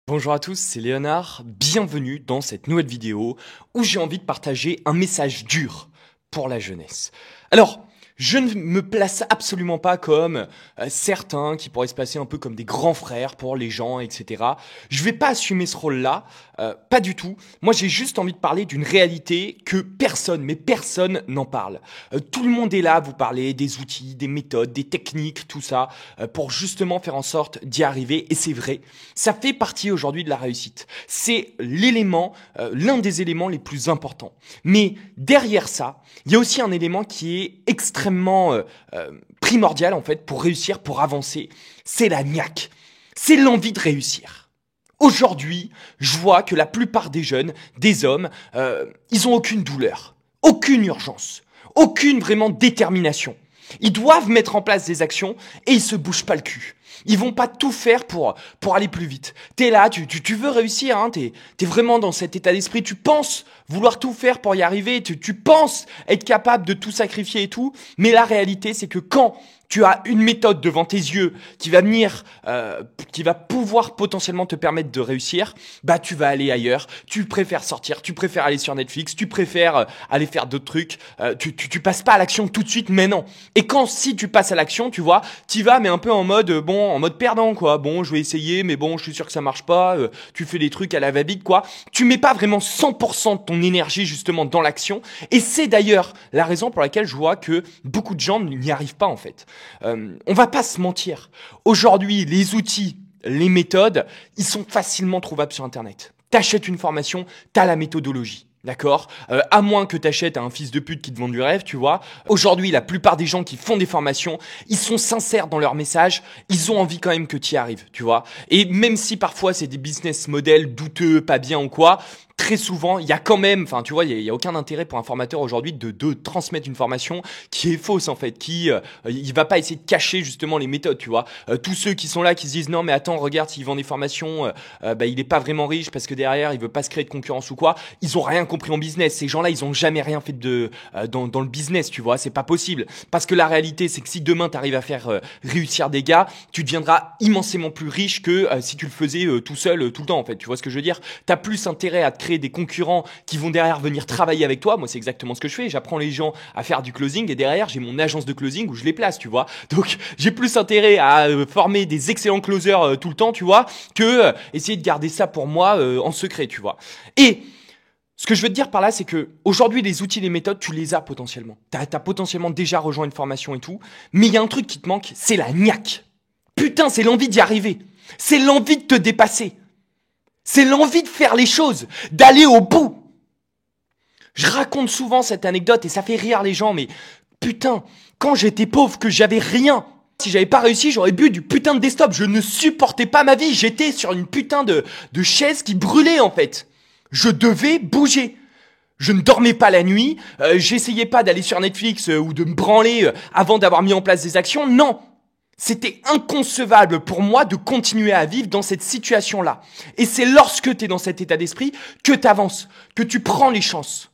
Bonjour à tous, c'est Léonard, bienvenue dans cette nouvelle vidéo où j'ai envie de partager un message dur pour la jeunesse. Alors, je ne me place absolument pas comme certains qui pourraient se placer un peu comme des grands frères pour les gens, etc. Je vais pas assumer ce rôle-là, pas du tout. Moi, j'ai juste envie de parler d'une réalité que personne, mais personne n'en parle. Tout le monde est là à vous parler des outils, des méthodes, des techniques, tout ça, pour justement faire en sorte d'y arriver. Et c'est vrai, ça fait partie aujourd'hui de la réussite. C'est l'élément, l'un des éléments les plus importants. Mais derrière ça, il y a aussi un élément qui est extrêmement primordial en fait pour réussir, pour avancer. C'est la niaque. C'est l'envie de réussir. Aujourd'hui, je vois que la plupart des jeunes, des hommes, ils ont aucune douleur, aucune urgence, aucune vraiment détermination. Ils doivent mettre en place des actions et ils se bougent pas le cul. Ils vont pas tout faire pour aller plus vite. T'es là, tu veux réussir, hein, t'es vraiment dans cet état d'esprit. Tu penses vouloir tout faire pour y arriver. Tu penses être capable de tout sacrifier et tout. Mais la réalité, c'est que quand tu as une méthode devant tes yeux qui va venir, qui va pouvoir potentiellement te permettre de réussir, bah tu vas aller ailleurs. Tu préfères sortir, tu préfères aller sur Netflix, tu préfères aller faire d'autres trucs. Tu passes pas à l'action tout de suite, mais non. Et si tu passes à l'action, tu vois, t'y vas mais un peu en mode en mode perdant quoi. Bon, je vais essayer, mais bon, je suis sûr que ça marche pas. Tu fais des trucs à la va-vite quoi. Tu mets pas vraiment 100% de ton énergie justement dans l'action. Et c'est d'ailleurs la raison pour laquelle je vois que beaucoup de gens n'y arrivent pas en fait. On va pas se mentir. Aujourd'hui, les outils, les méthodes, ils sont facilement trouvables sur Internet. T'achètes une formation, t'as la méthodologie. D'accord, à moins que t'achètes à un fils de pute qui te vend du rêve, tu vois. Aujourd'hui, la plupart des gens qui font des formations, ils sont sincères dans leur message, ils ont envie quand même que t'y arrives, tu vois. Et même si parfois c'est des business models douteux, pas bien ou quoi, très souvent, il y a quand même, enfin, tu vois, il y a aucun intérêt pour un formateur aujourd'hui de transmettre une formation qui est fausse, en fait, il va pas essayer de cacher, justement, les méthodes, tu vois. Tous ceux qui sont là, qui se disent, non, mais attends, regarde, s'il vend des formations, il est pas vraiment riche parce que derrière, il veut pas se créer de concurrence ou quoi. Ils ont rien compris en business. Ces gens-là, ils ont jamais rien fait dans le business, tu vois. C'est pas possible. Parce que la réalité, c'est que si demain, t'arrives à faire réussir des gars, tu deviendras immensément plus riche que si tu le faisais tout seul, tout le temps, en fait. Tu vois ce que je veux dire? T'as plus intérêt à te créer des concurrents qui vont derrière venir travailler avec toi. Moi, c'est exactement ce que je fais. J'apprends les gens à faire du closing et derrière, j'ai mon agence de closing où je les place, tu vois. Donc, j'ai plus intérêt à former des excellents closers tout le temps, tu vois, que essayer de garder ça pour moi en secret, tu vois. Et ce que je veux te dire par là, c'est que aujourd'hui, les outils, les méthodes, tu les as potentiellement. T'as potentiellement déjà rejoint une formation et tout, mais il y a un truc qui te manque, c'est la niaque. Putain, c'est l'envie d'y arriver. C'est l'envie de te dépasser. C'est l'envie de faire les choses, d'aller au bout. Je raconte souvent cette anecdote et ça fait rire les gens, mais putain, quand j'étais pauvre, que j'avais rien, si j'avais pas réussi, j'aurais bu du putain de desktop. Je ne supportais pas ma vie. J'étais sur une putain de chaise qui brûlait en fait. Je devais bouger. Je ne dormais pas la nuit. J'essayais pas d'aller sur Netflix ou de me branler avant d'avoir mis en place des actions. Non. C'était inconcevable pour moi de continuer à vivre dans cette situation-là. Et c'est lorsque tu es dans cet état d'esprit que tu avances, que tu prends les chances.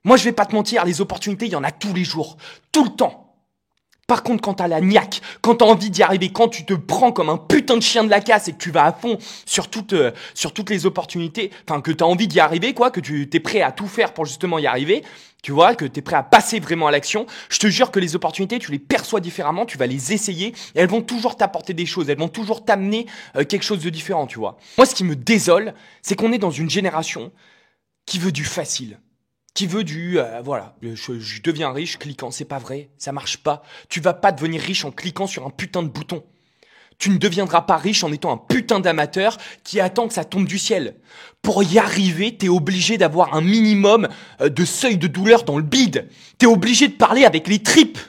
Moi, je vais pas te mentir, les opportunités, il y en a tous les jours, tout le temps. Par contre, quand t'as la niaque, quand t'as envie d'y arriver, quand tu te prends comme un putain de chien de la casse et que tu vas à fond sur toutes les opportunités, enfin que t'as envie d'y arriver, quoi, que tu t'es prêt à tout faire pour justement y arriver, tu vois, que t'es prêt à passer vraiment à l'action, je te jure que les opportunités, tu les perçois différemment, tu vas les essayer et elles vont toujours t'apporter des choses, elles vont toujours t'amener quelque chose de différent, tu vois. Moi, ce qui me désole, c'est qu'on est dans une génération qui veut du facile. Qui veut je deviens riche cliquant, c'est pas vrai, ça marche pas. Tu vas pas devenir riche en cliquant sur un putain de bouton. Tu ne deviendras pas riche en étant un putain d'amateur qui attend que ça tombe du ciel. Pour y arriver, t'es obligé d'avoir un minimum de seuil de douleur dans le bide. T'es obligé de parler avec les tripes.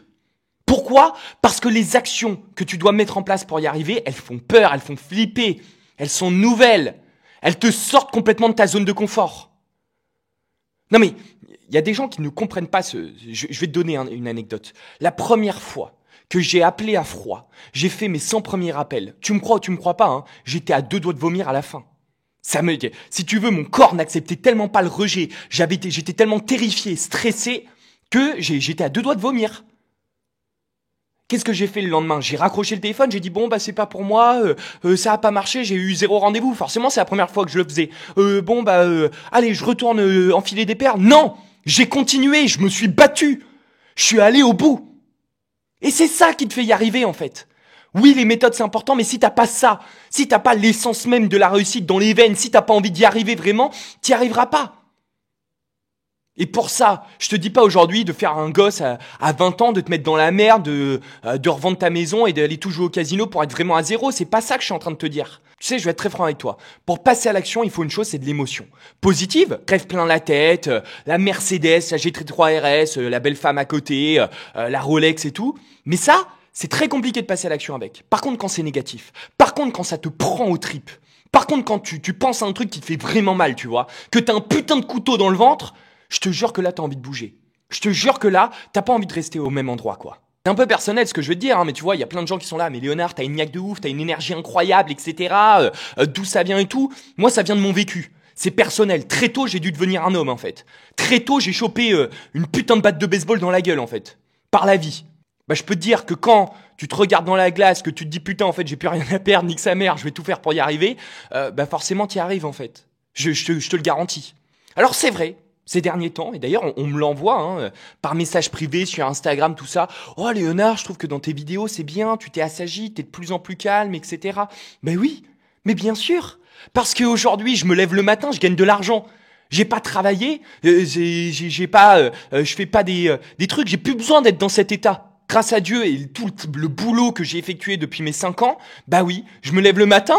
Pourquoi ? Parce que les actions que tu dois mettre en place pour y arriver, elles font peur, elles font flipper, elles sont nouvelles, elles te sortent complètement de ta zone de confort. Non mais, il y a des gens qui ne comprennent pas Je vais te donner une anecdote. La première fois que j'ai appelé à froid, j'ai fait mes 100 premiers appels. Tu me crois ou tu me crois pas, hein, j'étais à 2 doigts de vomir à la fin. Si tu veux, mon corps n'acceptait tellement pas le rejet. J'étais tellement terrifié, stressé, que j'étais à 2 doigts de vomir. Qu'est-ce que j'ai fait le lendemain? J'ai raccroché le téléphone, j'ai dit bon bah c'est pas pour moi, ça a pas marché, j'ai eu 0 rendez-vous. Forcément c'est la première fois que je le faisais. Allez je retourne enfiler des paires. Non, j'ai continué, je me suis battu, je suis allé au bout. Et c'est ça qui te fait y arriver en fait. Oui les méthodes c'est important, mais si t'as pas ça, si t'as pas l'essence même de la réussite dans les veines, si t'as pas envie d'y arriver vraiment, t'y arriveras pas. Et pour ça, je te dis pas aujourd'hui de faire un gosse à 20 ans, de te mettre dans la merde, de revendre ta maison et d'aller tout jouer au casino pour être vraiment à zéro. C'est pas ça que je suis en train de te dire. Tu sais, je vais être très franc avec toi. Pour passer à l'action, il faut une chose, c'est de l'émotion. Positive, crève plein la tête, la Mercedes, la GT3 RS, la belle femme à côté, la Rolex et tout. Mais ça, c'est très compliqué de passer à l'action avec. Par contre, quand c'est négatif, par contre, quand ça te prend aux tripes, par contre, quand tu penses à un truc qui te fait vraiment mal, tu vois, que t'as un putain de couteau dans le ventre, je te jure que là, t'as envie de bouger. Je te jure que là, t'as pas envie de rester au même endroit, quoi. C'est un peu personnel ce que je veux te dire, hein, mais tu vois, il y a plein de gens qui sont là. Mais Léonard, t'as une niaque de ouf, t'as une énergie incroyable, etc. D'où ça vient et tout. Moi, ça vient de mon vécu. C'est personnel. Très tôt, j'ai dû devenir un homme, en fait. Très tôt, j'ai chopé une putain de batte de baseball dans la gueule, en fait. Par la vie. Bah, je peux te dire que quand tu te regardes dans la glace, que tu te dis putain, en fait, j'ai plus rien à perdre, nique sa mère, je vais tout faire pour y arriver, bah forcément, t'y arrives, en fait. Je te le garantis. Alors, c'est vrai. Ces derniers temps, et d'ailleurs on me l'envoie hein, par message privé sur Instagram, tout ça. Oh Léonard, je trouve que dans tes vidéos c'est bien, tu t'es assagi, t'es de plus en plus calme, etc. Ben oui, mais bien sûr, parce qu'aujourd'hui je me lève le matin, je gagne de l'argent. J'ai pas travaillé, j'ai pas, je fais pas des trucs, j'ai plus besoin d'être dans cet état. Grâce à Dieu et tout le boulot que j'ai effectué depuis mes 5 ans, bah oui, je me lève le matin,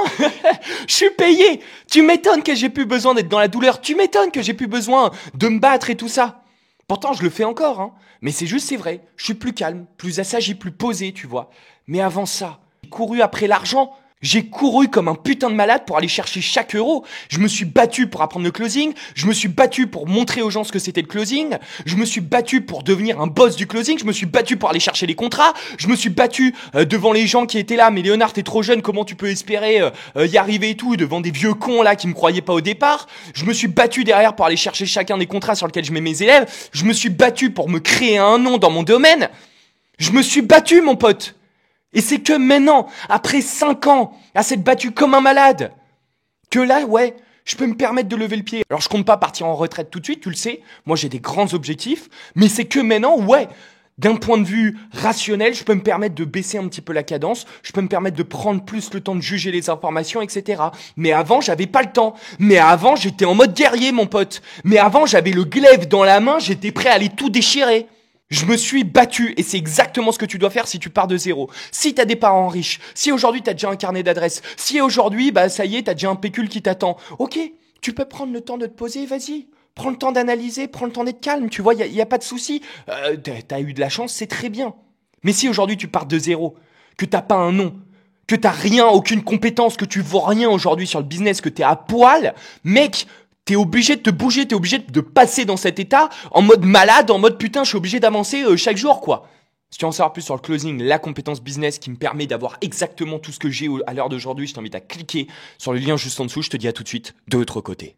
je suis payé. Tu m'étonnes que j'ai plus besoin d'être dans la douleur, tu m'étonnes que j'ai plus besoin de me battre et tout ça. Pourtant, je le fais encore, hein. Mais c'est juste, c'est vrai, je suis plus calme, plus assagi, plus posé, tu vois. Mais avant ça, j'ai couru après l'argent. J'ai couru comme un putain de malade pour aller chercher chaque euro. Je me suis battu pour apprendre le closing. Je me suis battu pour montrer aux gens ce que c'était le closing. Je me suis battu pour devenir un boss du closing. Je me suis battu pour aller chercher les contrats. Je me suis battu devant les gens qui étaient là. Mais Léonard, t'es trop jeune. Comment tu peux espérer y arriver et tout? Devant des vieux cons là qui me croyaient pas au départ. Je me suis battu derrière pour aller chercher chacun des contrats sur lesquels je mets mes élèves. Je me suis battu pour me créer un nom dans mon domaine. Je me suis battu, mon pote. Et c'est que maintenant, après 5 ans, à s'être battu comme un malade, que là, ouais, je peux me permettre de lever le pied. Alors je compte pas partir en retraite tout de suite, tu le sais, moi j'ai des grands objectifs, mais c'est que maintenant, ouais, d'un point de vue rationnel, je peux me permettre de baisser un petit peu la cadence, je peux me permettre de prendre plus le temps de juger les informations, etc. Mais avant, j'avais pas le temps. Mais avant, j'étais en mode guerrier, mon pote. Mais avant, j'avais le glaive dans la main, j'étais prêt à aller tout déchirer. Je me suis battu et c'est exactement ce que tu dois faire si tu pars de zéro. Si t'as des parents riches, si aujourd'hui t'as déjà un carnet d'adresses, si aujourd'hui, bah ça y est, t'as déjà un pécule qui t'attend. Ok, tu peux prendre le temps de te poser, vas-y. Prends le temps d'analyser, prends le temps d'être calme, tu vois, y a pas de souci. T'as eu de la chance, c'est très bien. Mais si aujourd'hui tu pars de zéro, que t'as pas un nom, que t'as rien, aucune compétence, que tu vaux rien aujourd'hui sur le business, que t'es à poil, mec, t'es obligé de te bouger, t'es obligé de passer dans cet état en mode malade, en mode putain, je suis obligé d'avancer chaque jour, quoi. Si tu veux en savoir plus sur le closing, la compétence business qui me permet d'avoir exactement tout ce que j'ai à l'heure d'aujourd'hui, je t'invite à cliquer sur le lien juste en dessous. Je te dis à tout de suite de l'autre côté.